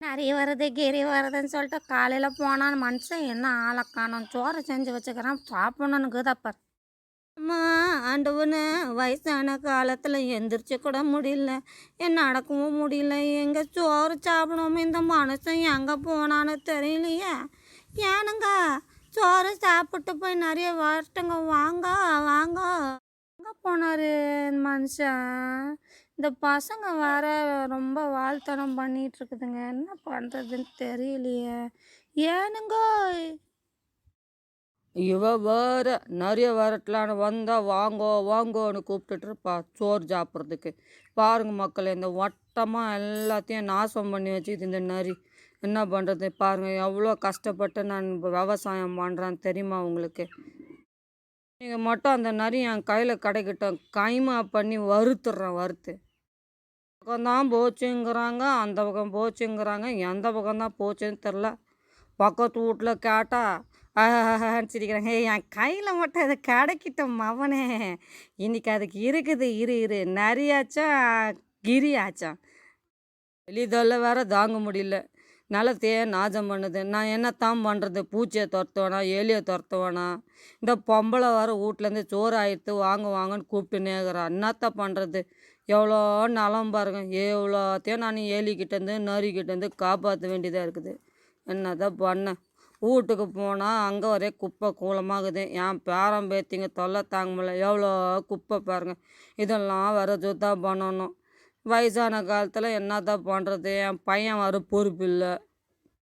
நரி வருது, கிரி வருதுன்னு சொல்லிட்டு காலையில போனான் மனுஷன் என்ன ஆள காணோம். சோறு செஞ்சு வச்சுக்கிறான் சாப்பிடணுன்னுக்குதப்ப. அம்மா ஆண்டவனே வயசான காலத்தில் எந்திரிச்சு கூட முடியல. என் நடக்கவும் முடியல. எங்கே சோறு சாப்பிடாம இந்த மனுஷன் எங்கே போனான்னு தெரியலையே. ஏனுங்க சோறு சாப்பிட்டு போய் நிறைய வரட்டுங்க. வாங்க வாங்க. எங்கே போனாரு மனுஷன்? இந்த பசங்க வேற ரொம்ப வால்தனம் பண்ணிட்டு இருக்குதுங்க. என்ன பண்ணுறதுன்னு தெரியலையே. ஏனுங்க இவ வேற நிறைய வரட்டலான்னு வந்தா வாங்கோ வாங்கோன்னு கூப்பிட்டுட்டு இருப்பா சோறு சாப்பிட்றதுக்கு. பாருங்க மக்களே, இந்த வட்டமாக எல்லாத்தையும் நாசம் பண்ணி வச்சுது இந்த நரி. என்ன பண்ணுறது பாருங்க, எவ்வளோ கஷ்டப்பட்டு நான் இப்போ விவசாயம் பண்ணுறேன்னு தெரியுமா உங்களுக்கு? நீங்கள் மட்டும் அந்த நரி என் கையில் கிடைக்கட்டும், கைமா பண்ணி வறுத்துடுறேன். வறுத்து பக்கம்தான் போச்சுங்கிறாங்க, அந்த பக்கம் போச்சுங்கிறாங்க, எந்த பக்கம்தான் போச்சுன்னு தெரில. பக்கத்து வீட்டில் கேட்டால் சிரிக்கிறாங்க. ஏய், என் கையில் மட்டும் அது கிடைக்கட்டும் மவனே, இன்னைக்கு அதுக்கு இருக்குது. இரு இரு நிறையாச்சா கிரியாச்சா வெளிதொல்ல வேற தாங்க முடியல. நிலத்தையே நாசம் பண்ணுது. நான் என்னத்தான் பண்ணுறது? பூச்சியை துரத்துவேனா, எலியை துரத்துவேனா? இந்த பொம்பளை வர வீட்லேருந்து சோறு ஆயிடுத்து வாங்க வாங்கன்னு கூப்பிட்டு நேர்கிறான். என்னத்தான் பண்ணுறது? எவ்வளோ நலம் பாருங்க. எவ்வளோத்தையும் நான் எலிக்கிட்டேருந்து நரிக்கிட்டேருந்து காப்பாற்ற வேண்டியதாக இருக்குது. என்னதான் பண்ண? வீட்டுக்கு போனால் அங்கே ஒரே குப்பை கூலமாகுது. என் பேரன் பேத்திங்க தொல்லை தாங்க முடியல. எவ்வளோ குப்பை பாருங்க. இதெல்லாம் வேற சுத்தம் பண்ணணும். வயசான காலத்தில் என்னதான் பண்ணுறது? என் பையன் வர பொறுப்பு இல்லை.